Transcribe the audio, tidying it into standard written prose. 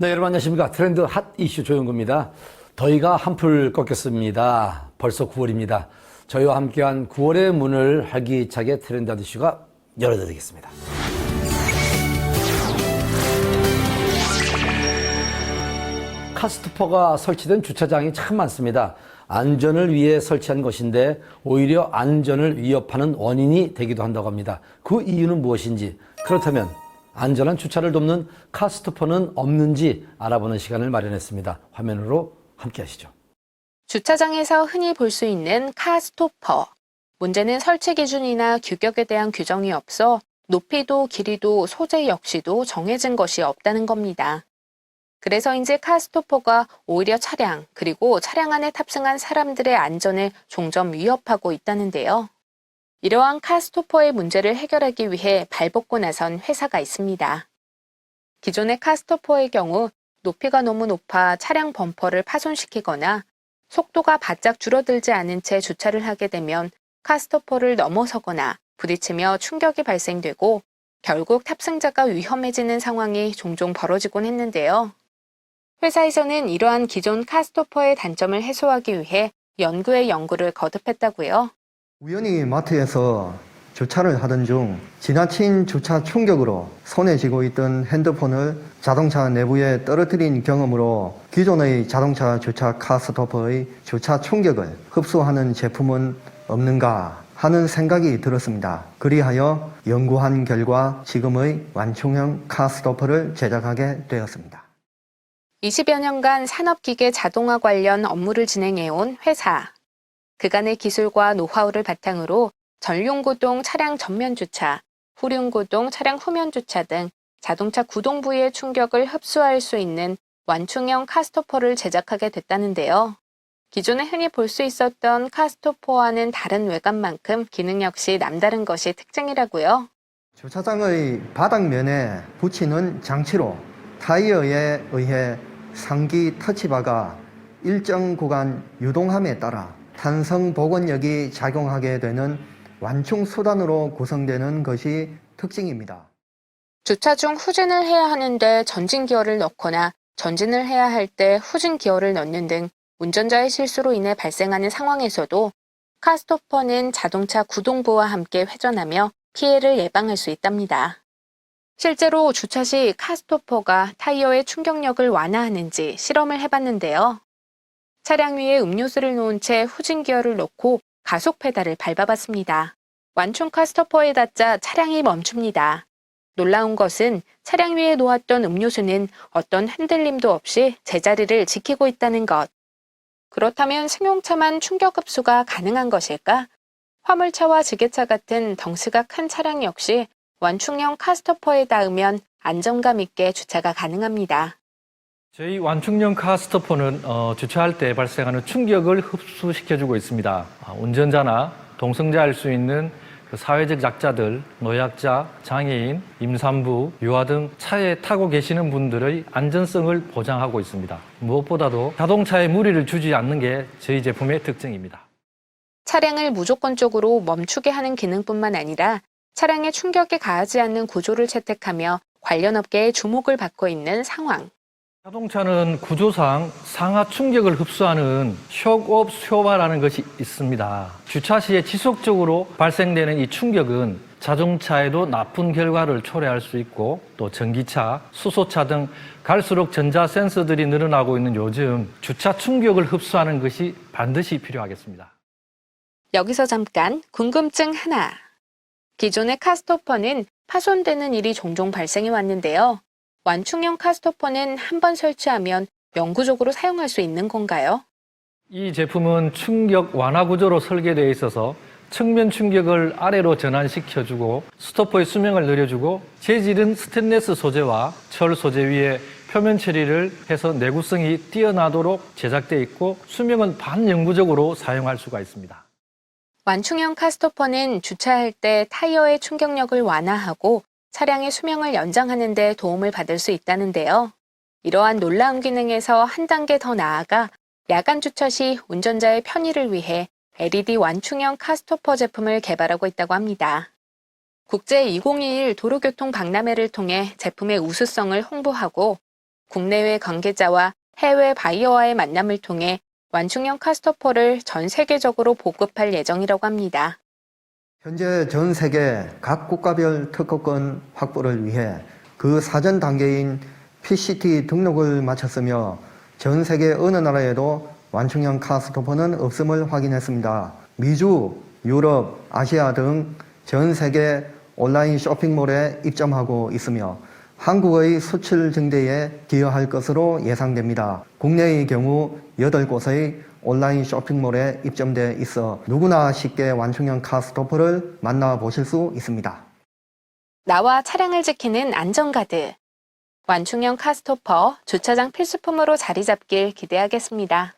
네, 여러분 안녕하십니까. 트렌드 핫 이슈 조영구입니다. 더위가 한풀 꺾였습니다. 벌써 9월입니다. 저희와 함께한 9월의 문을 활기차게 트렌드 핫 이슈가 열어드리겠습니다. 카스토퍼가 설치된 주차장이 참 많습니다. 안전을 위해 설치한 것인데 오히려 안전을 위협하는 원인이 되기도 한다고 합니다. 그 이유는 무엇인지, 그렇다면 안전한 주차를 돕는 카스토퍼는 없는지 알아보는 시간을 마련했습니다. 화면으로 함께 하시죠. 주차장에서 흔히 볼 수 있는 카스토퍼. 문제는 설치 기준이나 규격에 대한 규정이 없어 높이도 길이도 소재 역시도 정해진 것이 없다는 겁니다. 그래서인지 카스토퍼가 오히려 차량 그리고 차량 안에 탑승한 사람들의 안전을 종점 위협하고 있다는데요. 이러한 카스토퍼의 문제를 해결하기 위해 발벗고 나선 회사가 있습니다. 기존의 카스토퍼의 경우 높이가 너무 높아 차량 범퍼를 파손시키거나 속도가 바짝 줄어들지 않은 채 주차를 하게 되면 카스토퍼를 넘어서거나 부딪히며 충격이 발생되고 결국 탑승자가 위험해지는 상황이 종종 벌어지곤 했는데요. 회사에서는 이러한 기존 카스토퍼의 단점을 해소하기 위해 연구에 연구를 거듭했다고요. 우연히 마트에서 주차를 하던 중 지나친 주차 충격으로 손에 쥐고 있던 핸드폰을 자동차 내부에 떨어뜨린 경험으로 기존의 자동차 주차 카스토퍼의 주차 충격을 흡수하는 제품은 없는가 하는 생각이 들었습니다. 그리하여 연구한 결과 지금의 완충형 카스토퍼를 제작하게 되었습니다. 20여 년간 산업기계 자동화 관련 업무를 진행해온 회사. 그간의 기술과 노하우를 바탕으로 전륜구동 차량 전면 주차, 후륜구동 차량 후면 주차 등 자동차 구동 부위의 충격을 흡수할 수 있는 완충형 카스토퍼를 제작하게 됐다는데요. 기존에 흔히 볼 수 있었던 카스토퍼와는 다른 외관만큼 기능 역시 남다른 것이 특징이라고요. 주차장의 바닥면에 붙이는 장치로 타이어에 의해 상기 터치바가 일정 구간 유동함에 따라 탄성 복원력이 작용하게 되는 완충 수단으로 구성되는 것이 특징입니다. 주차 중 후진을 해야 하는데 전진 기어를 넣거나 전진을 해야 할 때 후진 기어를 넣는 등 운전자의 실수로 인해 발생하는 상황에서도 카스토퍼는 자동차 구동부와 함께 회전하며 피해를 예방할 수 있답니다. 실제로 주차 시 카스토퍼가 타이어의 충격력을 완화하는지 실험을 해봤는데요. 차량 위에 음료수를 놓은 채 후진 기어를 넣고 가속 페달을 밟아봤습니다. 완충 카스토퍼에 닿자 차량이 멈춥니다. 놀라운 것은 차량 위에 놓았던 음료수는 어떤 흔들림도 없이 제자리를 지키고 있다는 것. 그렇다면 승용차만 충격 흡수가 가능한 것일까? 화물차와 지게차 같은 덩치가 큰 차량 역시 완충형 카스토퍼에 닿으면 안정감 있게 주차가 가능합니다. 저희 완충형 카스토퍼는 주차할 때 발생하는 충격을 흡수시켜주고 있습니다. 운전자나 동승자일 수 있는 사회적 약자들, 노약자, 장애인, 임산부, 유아 등 차에 타고 계시는 분들의 안전성을 보장하고 있습니다. 무엇보다도 자동차에 무리를 주지 않는 게 저희 제품의 특징입니다. 차량을 무조건적으로 멈추게 하는 기능뿐만 아니라 차량에 충격이 가하지 않는 구조를 채택하며 관련 업계의 주목을 받고 있는 상황. 자동차는 구조상 상하 충격을 흡수하는 쇼크옵 효과라는 것이 있습니다. 주차 시에 지속적으로 발생되는 이 충격은 자동차에도 나쁜 결과를 초래할 수 있고 또 전기차, 수소차 등 갈수록 전자 센서들이 늘어나고 있는 요즘 주차 충격을 흡수하는 것이 반드시 필요하겠습니다. 여기서 잠깐 궁금증 하나. 기존의 카스토퍼는 파손되는 일이 종종 발생해 왔는데요. 완충형 카스토퍼는 한번 설치하면 영구적으로 사용할 수 있는 건가요? 이 제품은 충격 완화 구조로 설계되어 있어서 측면 충격을 아래로 전환시켜주고 스토퍼의 수명을 늘려주고 재질은 스테인리스 소재와 철 소재 위에 표면 처리를 해서 내구성이 뛰어나도록 제작되어 있고 수명은 반영구적으로 사용할 수가 있습니다. 완충형 카스토퍼는 주차할 때 타이어의 충격력을 완화하고 차량의 수명을 연장하는 데 도움을 받을 수 있다는데요. 이러한 놀라운 기능에서 한 단계 더 나아가 야간 주차 시 운전자의 편의를 위해 LED 완충형 카스토퍼 제품을 개발하고 있다고 합니다. 국제 2021 도로교통 박람회를 통해 제품의 우수성을 홍보하고 국내외 관계자와 해외 바이어와의 만남을 통해 완충형 카스토퍼를 전 세계적으로 보급할 예정이라고 합니다. 현재 전 세계 각 국가별 특허권 확보를 위해 그 사전 단계인 PCT 등록을 마쳤으며 전 세계 어느 나라에도 완충형 카스토퍼는 없음을 확인했습니다. 미주, 유럽, 아시아 등 전 세계 온라인 쇼핑몰에 입점하고 있으며 한국의 수출 증대에 기여할 것으로 예상됩니다. 국내의 경우 8곳의 온라인 쇼핑몰에 입점돼 있어 누구나 쉽게 완충형 카스토퍼를 만나보실 수 있습니다. 나와 차량을 지키는 안전가드. 완충형 카스토퍼 주차장 필수품으로 자리 잡길 기대하겠습니다.